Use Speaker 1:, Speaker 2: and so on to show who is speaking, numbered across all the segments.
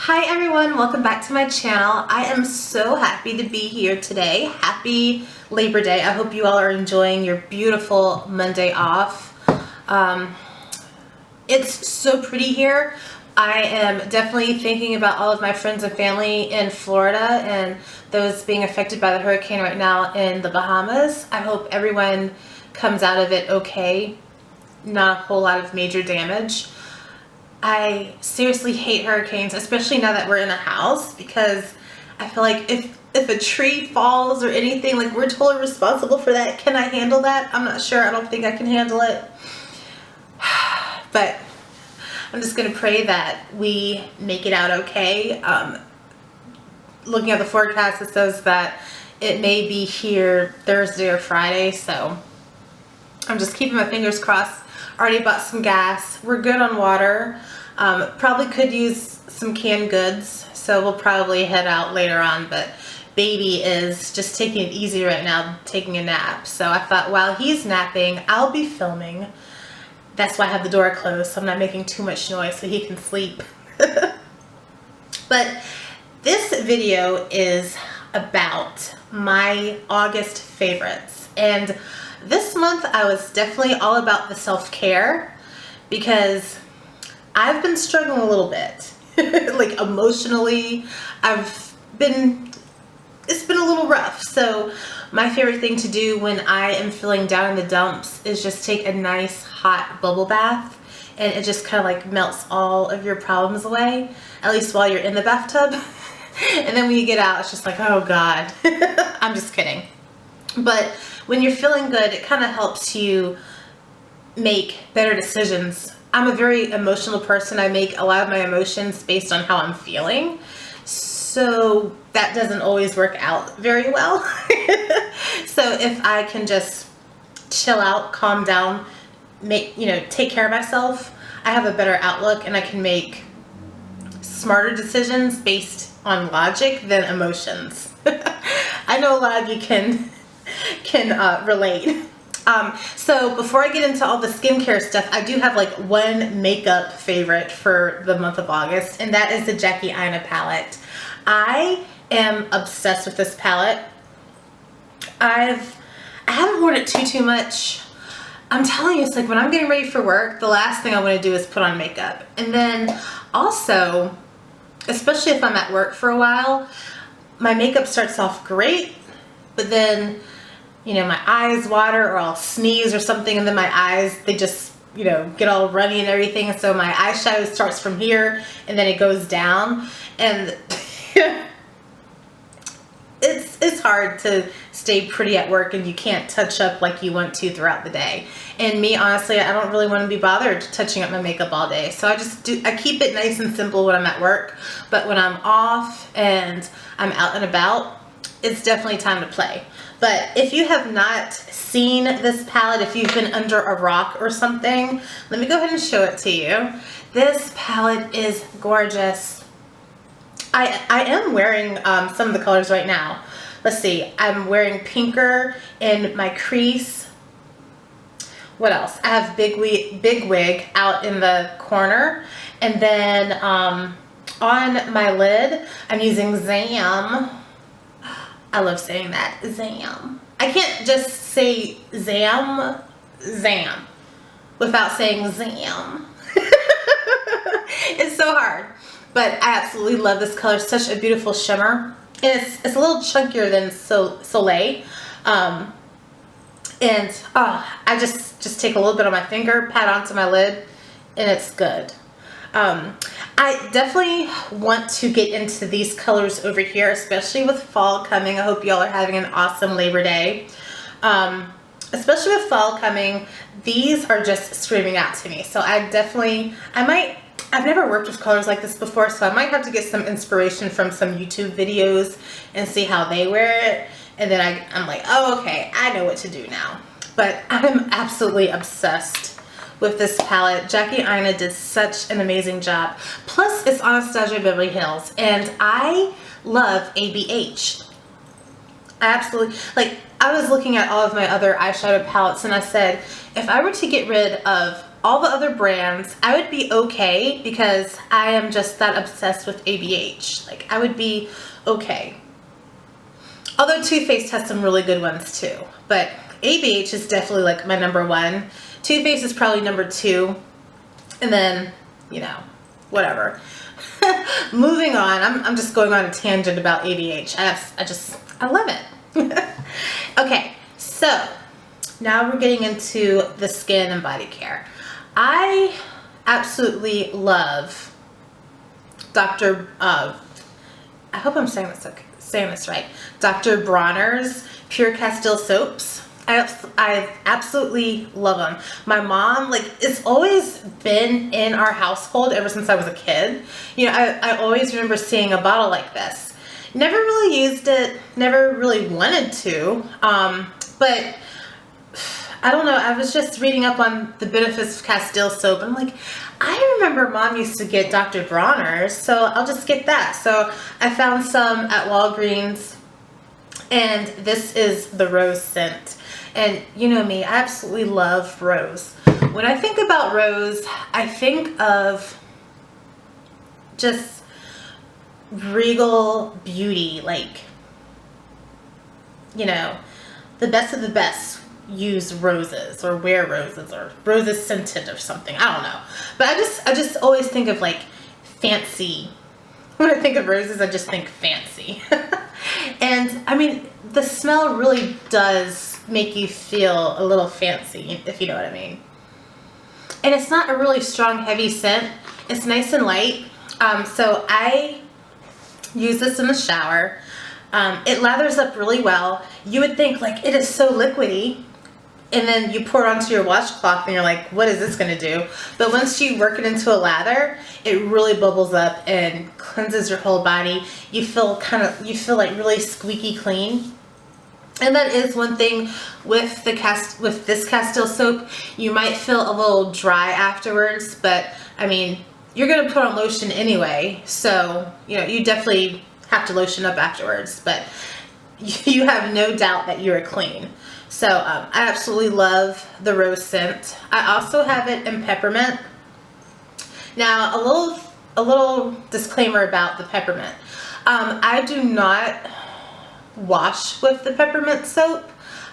Speaker 1: Hi everyone, welcome back to my channel. I am so happy to be here today. Happy Labor Day. I hope you all are enjoying your beautiful Monday off. It's so pretty here. I am definitely thinking about all of my friends and family in Florida and those being affected by the hurricane right now in the Bahamas. I hope everyone comes out of it okay. Not a whole lot of major damage. I seriously hate hurricanes, especially now that we're in a house, because I feel like if a tree falls or anything, like we're totally responsible for that. Can I handle that? I'm not sure. I don't think I can handle it. But I'm just going to pray that we make it out okay. Looking at the forecast, it says that it may be here Thursday or Friday, so I'm just keeping my fingers crossed. Already bought some gas. We're good on water. Probably could use some canned goods, so we'll probably head out later on, but baby is just taking it easy right now, taking a nap. So I thought while he's napping, I'll be filming. That's why I have the door closed, so I'm not making too much noise so he can sleep. But this video is about my August favorites. And this month I was definitely all about the self-care because I've been struggling a little bit. Like emotionally, it's been a little rough. So my favorite thing to do when I am feeling down in the dumps is just take a nice hot bubble bath, and it just kind of like melts all of your problems away, at least while you're in the bathtub. And then when you get out, it's just like, oh God. I'm just kidding. But when you're feeling good, it kind of helps you make better decisions. I'm a very emotional person. I make a lot of my emotions based on how I'm feeling. So that doesn't always work out very well. So if I can just chill out, calm down, take care of myself, I have a better outlook and I can make smarter decisions based on logic than emotions. I know a lot of you can relate. So before I get into all the skincare stuff, I do have like one makeup favorite for the month of August, and that is the Jackie Aina palette. I am obsessed with this palette. I haven't worn it too much. I'm telling you, it's like when I'm getting ready for work, the last thing I want to do is put on makeup. And then also, especially if I'm at work for a while, my makeup starts off great, but then my eyes water or I'll sneeze or something, and then my eyes, they just, get all runny and everything. So my eyeshadow starts from here and then it goes down. And it's hard to stay pretty at work and you can't touch up like you want to throughout the day. And me, honestly, I don't really want to be bothered touching up my makeup all day. So I keep it nice and simple when I'm at work. But when I'm off and I'm out and about, it's definitely time to play. But if you have not seen this palette, if you've been under a rock or something, let me go ahead and show it to you. This palette is gorgeous. I am wearing some of the colors right now. Let's see. I'm wearing pinker in my crease. What else? I have big wig out in the corner. And then on my lid, I'm using Zam. I love saying that, Zam. I can't just say Zam, without saying Zam. It's so hard. But I absolutely love this color. Such a beautiful shimmer. And it's a little chunkier than Soleil. I just take a little bit on my finger, pat onto my lid, and it's good. I definitely want to get into these colors over here, especially with fall coming. I hope y'all are having an awesome Labor Day. Especially with fall coming, these are just screaming out to me. So I've never worked with colors like this before, so I might have to get some inspiration from some YouTube videos and see how they wear it. And then I'm like, oh, okay, I know what to do now. But I'm absolutely obsessed with this palette. Jackie Aina did such an amazing job. Plus, it's Anastasia Beverly Hills, and I love ABH. I was looking at all of my other eyeshadow palettes, and I said, if I were to get rid of all the other brands, I would be okay because I am just that obsessed with ABH. Like, I would be okay. Although Too Faced has some really good ones too. But ABH is definitely like my number one. Too Faced is probably number two. And then, you know, whatever. Moving on, I'm just going on a tangent about ABH. I love it. Okay, so now we're getting into the skin and body care. I absolutely love I hope I'm saying this right. Dr. Bronner's Pure Castile soaps. I absolutely love them. My mom, like, it's always been in our household ever since I was a kid. You know, I always remember seeing a bottle like this. Never really used it, never really wanted to, but I don't know, I was just reading up on the benefits of Castile soap, and I'm like, I remember Mom used to get Dr. Bronner's, so I'll just get that. So I found some at Walgreens, and this is the rose scent. And you know me, I absolutely love rose. When I think about rose, I think of just regal beauty, like, you know, the best of the best use roses or wear roses or roses scented or something. I don't know. But I just always think of like fancy. When I think of roses, I just think fancy. And I mean, the smell really does make you feel a little fancy, if you know what I mean. And it's not a really strong, heavy scent. It's nice and light. So I use this in the shower. It lathers up really well. You would think like it is so liquidy, and then you pour it onto your washcloth and you're like, what is this gonna do? But once you work it into a lather, it really bubbles up and cleanses your whole body. You feel like really squeaky clean. And that is one thing with this Castile soap. You might feel a little dry afterwards, but I mean, you're gonna put on lotion anyway, so you know, you definitely have to lotion up afterwards, but you have no doubt that you're clean. So I absolutely love the rose scent. I also have it in peppermint. Now a little disclaimer about the peppermint. I do not wash with the peppermint soap.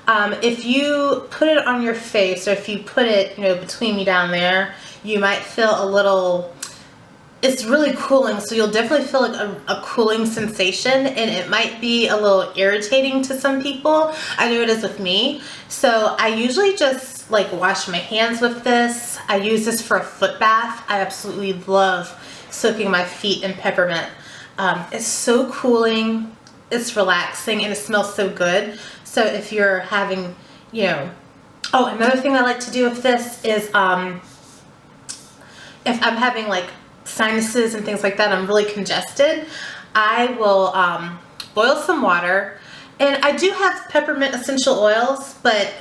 Speaker 1: If you put it on your face, or if you put it, you know, between me down there, you might feel a little, it's really cooling, so you'll definitely feel like a cooling sensation, and it might be a little irritating to some people. I know it is with me. So I usually just like wash my hands with this. I use this for a foot bath. I absolutely love soaking my feet in peppermint. It's so cooling, it's relaxing, and it smells so good. So if you're having, you know, oh, another thing I like to do with this is if I'm having like sinuses and things like that, I'm really congested, I will boil some water, and I do have peppermint essential oils, but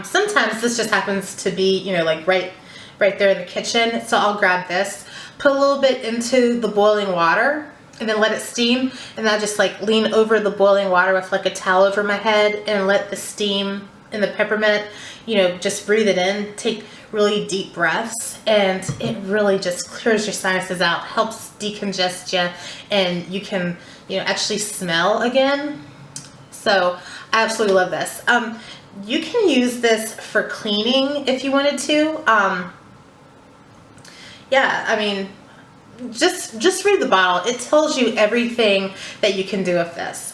Speaker 1: sometimes this just happens to be, you know, like right there in the kitchen, so I'll grab this, put a little bit into the boiling water, and then let it steam, and I just like lean over the boiling water with like a towel over my head and let the steam and the peppermint, you know, just breathe it in, take really deep breaths, and it really just clears your sinuses out, helps decongest you, and you can, you know, actually smell again. So I absolutely love this. You can use this for cleaning if you wanted to. Yeah, I mean, just read the bottle. It tells you everything that you can do with this.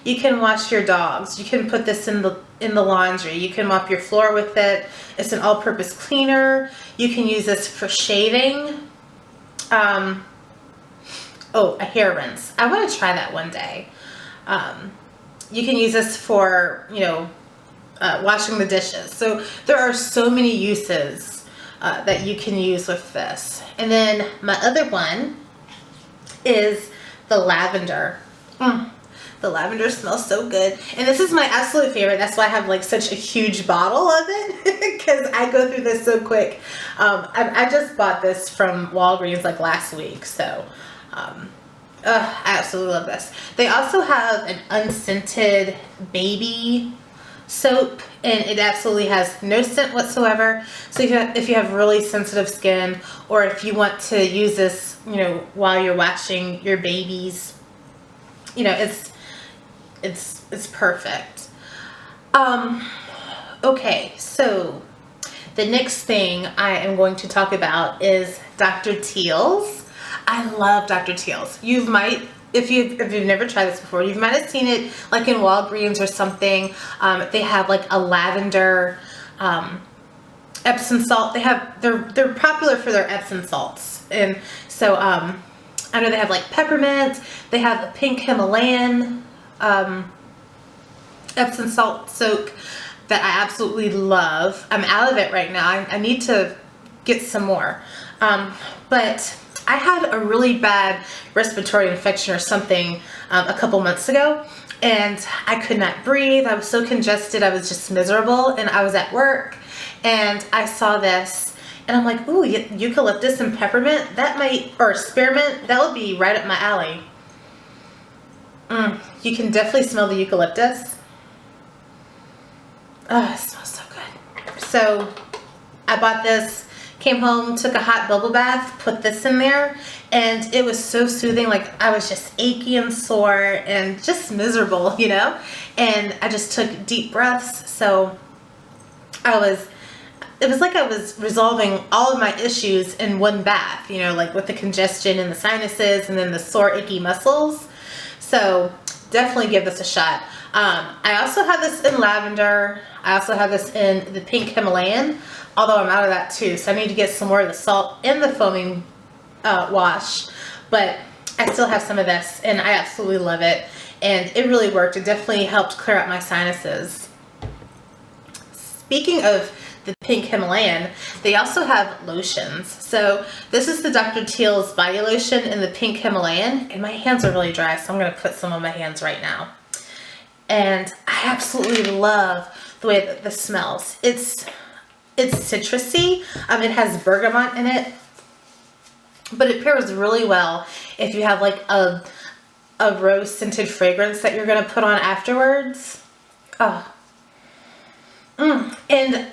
Speaker 1: You can wash your dogs. You can put this in the laundry. You can mop your floor with it. It's an all-purpose cleaner. You can use this for shaving. Oh, a hair rinse. I want to try that one day. You can use this for, you know, washing the dishes. So there are so many uses that you can use with this. And then my other one is the lavender. The lavender smells so good. And this is my absolute favorite. That's why I have like such a huge bottle of it, because I go through this so quick. I just bought this from Walgreens like last week. So I absolutely love this. They also have an unscented baby soap, and it absolutely has no scent whatsoever. So if you have really sensitive skin, or if you want to use this, you know, while you're washing your babies, you know, it's perfect. Okay, so the next thing I am going to talk about is Dr. Teal's. I love Dr. Teal's. If you've never tried this before, you might have seen it like in Walgreens or something. They have like a lavender Epsom salt. They're popular for their Epsom salts, and so I know they have like peppermint. They have a pink Himalayan Epsom salt soak that I absolutely love. I'm out of it right now. I need to get some more. But I had a really bad respiratory infection or something a couple months ago, and I could not breathe. I was so congested. I was just miserable, and I was at work, and I saw this, and I'm like, ooh, eucalyptus and peppermint, or spearmint, that would be right up my alley. You can definitely smell the eucalyptus. Oh, it smells so good. So I bought this, came home, took a hot bubble bath, put this in there, and it was so soothing. Like, I was just achy and sore and just miserable, you know? And I just took deep breaths. So it was like I was resolving all of my issues in one bath, you know, like with the congestion in the sinuses and then the sore, achy muscles. So definitely give this a shot. I also have this in lavender. I also have this in the pink Himalayan, although I'm out of that too. So I need to get some more of the salt in the foaming wash, but I still have some of this, and I absolutely love it. And it really worked. It definitely helped clear out my sinuses. Speaking of the pink Himalayan, they also have lotions. So this is the Dr. Teal's body lotion in the pink Himalayan, and my hands are really dry, so I'm going to put some on my hands right now. And I absolutely love the way that this smells. It's citrusy. It has bergamot in it, but it pairs really well if you have like a rose scented fragrance that you're going to put on afterwards. Oh. And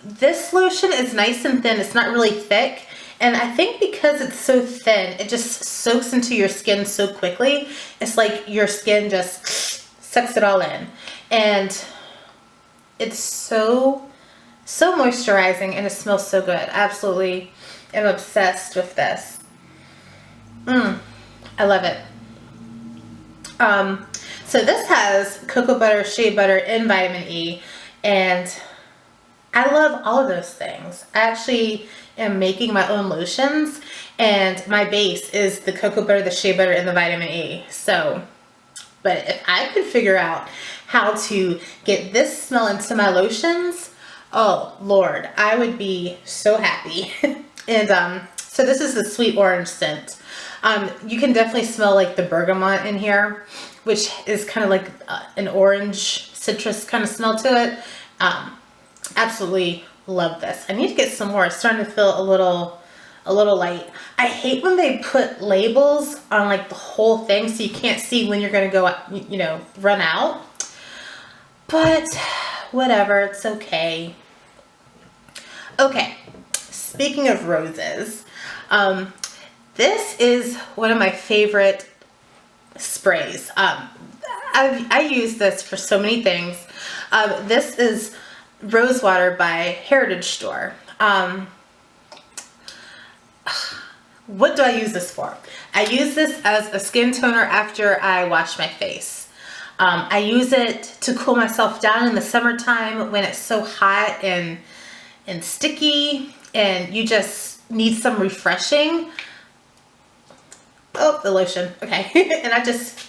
Speaker 1: this lotion is nice and thin. It's not really thick. And I think because it's so thin, it just soaks into your skin so quickly. It's like your skin just sucks it all in. And it's so moisturizing, and it smells so good. I absolutely am obsessed with this. I love it. So this has cocoa butter, shea butter, and vitamin E, and I love all of those things. I actually am making my own lotions, and my base is the cocoa butter, the shea butter, and the vitamin E. So, but if I could figure out how to get this smell into my lotions, oh Lord, I would be so happy. And so this is the sweet orange scent. You can definitely smell like the bergamot in here, which is kind of like an orange citrus kind of smell to it. Absolutely love this. I need to get some more. It's starting to feel a little light. I hate when they put labels on like the whole thing so you can't see when you're going to go, you know, run out. But whatever, it's okay. Okay, speaking of roses, this is one of my favorite sprays. I use this for so many things. This is Rose Water by Heritage Store. What do I use this for? I use this as a skin toner after I wash my face. I use it to cool myself down in the summertime when it's so hot and sticky and you just need some refreshing. Oh, the lotion. Okay. And I just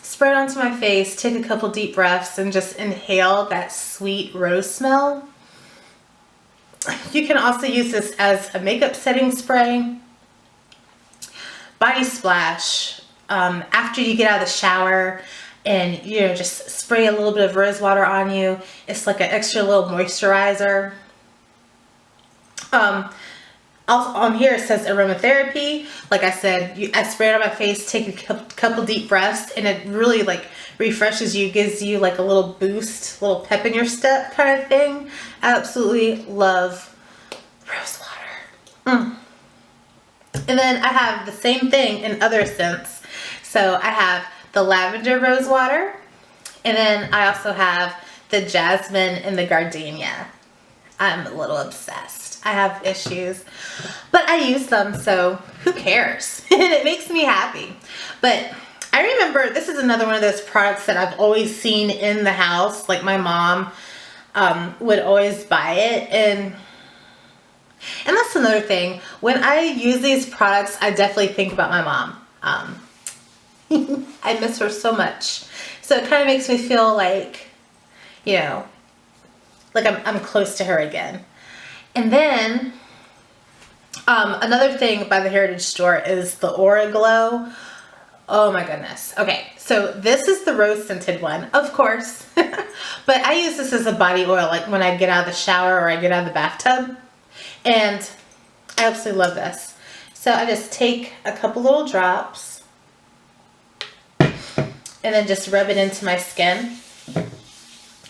Speaker 1: spray it onto my face, take a couple deep breaths, and just inhale that sweet rose smell. You can also use this as a makeup setting spray, body splash, after you get out of the shower, and you know, just spray a little bit of rose water on you. It's like an extra little moisturizer. Also on here it says aromatherapy. Like I said, I spray it on my face, take a couple deep breaths, and it really like refreshes you, gives you like a little boost, a little pep in your step kind of thing. I absolutely love rose water. And then I have the same thing in other scents. So I have the lavender rose water, and then I also have the jasmine and the gardenia. I'm a little obsessed. I have issues, but I use them, so who cares? It makes me happy. But I remember this is another one of those products that I've always seen in the house. Like my mom would always buy it, and that's another thing. When I use these products, I definitely think about my mom. I miss her so much. So it kind of makes me feel like, you know, like I'm close to her again. And then another thing by the Heritage Store is the Aura Glow. Oh my goodness. Okay, so this is the rose scented one, of course. But I use this as a body oil, like when I get out of the shower or I get out of the bathtub. And I absolutely love this. So I just take a couple little drops and then just rub it into my skin.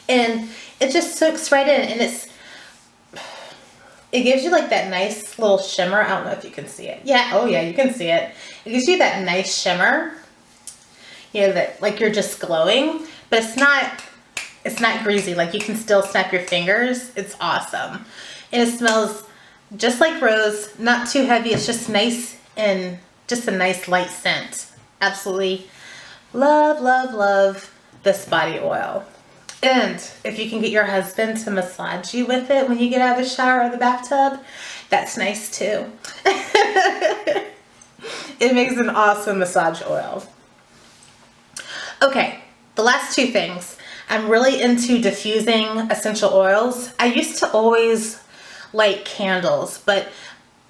Speaker 1: And it just soaks right in, and it gives you like that nice little shimmer. I don't know if you can see it. Yeah, oh yeah, you can see it. It gives you that nice shimmer. You know, that like you're just glowing, but it's not greasy. Like you can still snap your fingers. It's awesome. And it smells just like rose, not too heavy. It's just nice and just a nice light scent. Absolutely love, love, love this body oil. And if you can get your husband to massage you with it when you get out of the shower or the bathtub, that's nice too. It makes an awesome massage oil. Okay, the last two things. I'm really into diffusing essential oils. I used to always light candles, but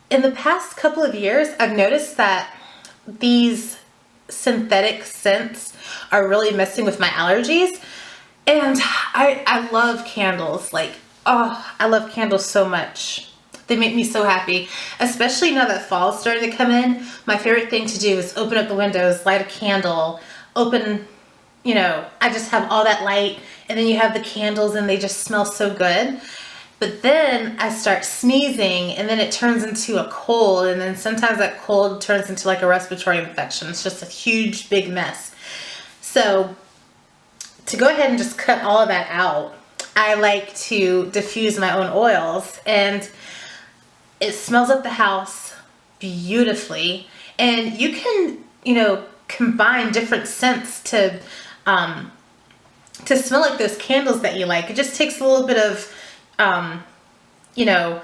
Speaker 1: in the past couple of years, I've noticed that these synthetic scents are really messing with my allergies. And I love candles. Like, oh, I love candles so much. They make me so happy, especially now that fall's starting to come in. My favorite thing to do is open up the windows, light a candle, you know, I just have all that light, and then you have the candles and they just smell so good. But then I start sneezing, and then it turns into a cold, and then sometimes that cold turns into like a respiratory infection. It's just a huge, big mess. So to go ahead and just cut all of that out, I like to diffuse my own oils, and it smells up the house beautifully. And you can, you know, combine different scents to smell like those candles that you like. It just takes a little bit of, you know,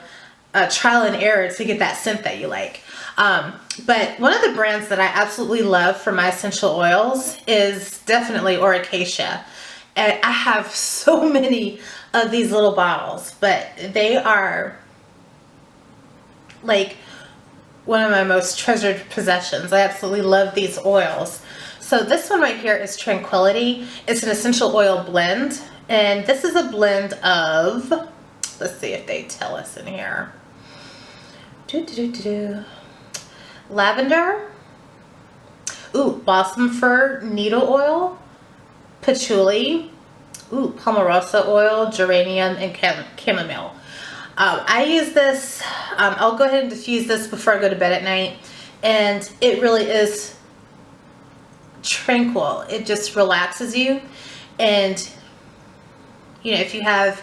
Speaker 1: trial and error to get that scent that you like. But one of the brands that I absolutely love for my essential oils is definitely Oracacia. And I have so many of these little bottles, but they are like one of my most treasured possessions. I absolutely love these oils. So this one right here is Tranquility. It's an essential oil blend, and this is a blend of, let's see if they tell us in here. Lavender, balsam fir needle oil, patchouli, palmarosa oil, geranium, and chamomile. I use this, I'll go ahead and diffuse this before I go to bed at night, and it really is tranquil. It just relaxes you. And you know, if you have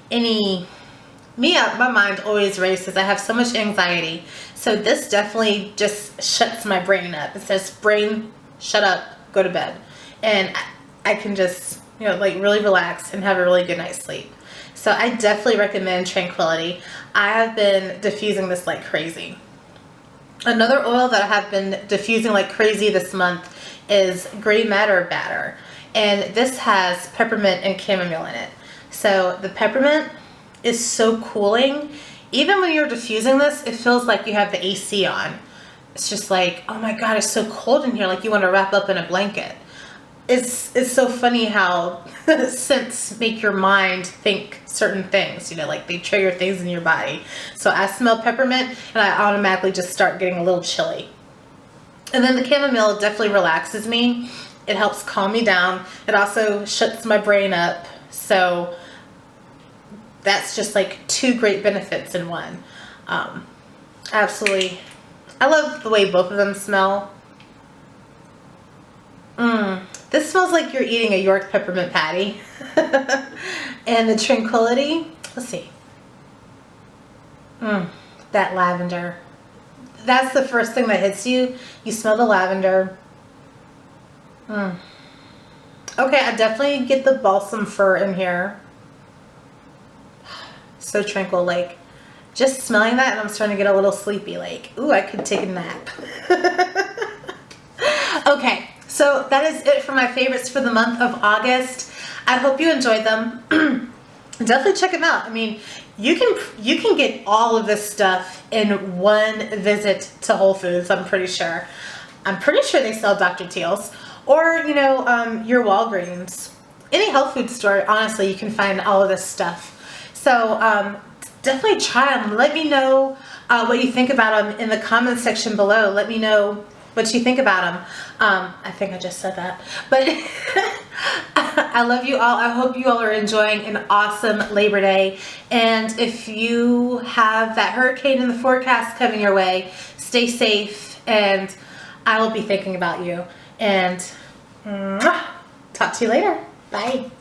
Speaker 1: my mind always races. I have so much anxiety. So this definitely just shuts my brain up. It says, brain, shut up, go to bed. And I can just, you know, like really relax and have a really good night's sleep. So I definitely recommend Tranquility. I have been diffusing this like crazy. Another oil that I have been diffusing like crazy this month is Gray Matter Batter. And this has peppermint and chamomile in it. So the peppermint is so cooling. Even when you're diffusing this, it feels like you have the AC on. It's just like, oh my God, it's so cold in here. Like you want to wrap up in a blanket. it's so funny how scents make your mind think certain things, you know, like they trigger things in your body. So I smell peppermint and I automatically just start getting a little chilly. And then the chamomile definitely relaxes me. It helps calm me down. It also shuts my brain up. So that's just like two great benefits in one. Absolutely. I love the way both of them smell. This smells like you're eating a York peppermint patty. And the tranquility, let's see. That lavender. That's the first thing that hits you. You smell the lavender. Okay, I definitely get the balsam fir in here. So tranquil, like just smelling that and I'm starting to get a little sleepy, like, ooh, I could take a nap. Okay, so that is it for my favorites for the month of August. I hope you enjoyed them. Definitely check them out. I mean, you can get all of this stuff in one visit to Whole Foods, I'm pretty sure. I'm pretty sure they sell Dr. Teal's. Or, you know, your Walgreens. Any health food store, honestly, you can find all of this stuff. So definitely try them. Let me know what you think about them in the comments section below. Let me know what you think about them. I think I just said that. But I love you all. I hope you all are enjoying an awesome Labor Day. And if you have that hurricane in the forecast coming your way, stay safe. And I will be thinking about you. And talk to you later. Bye.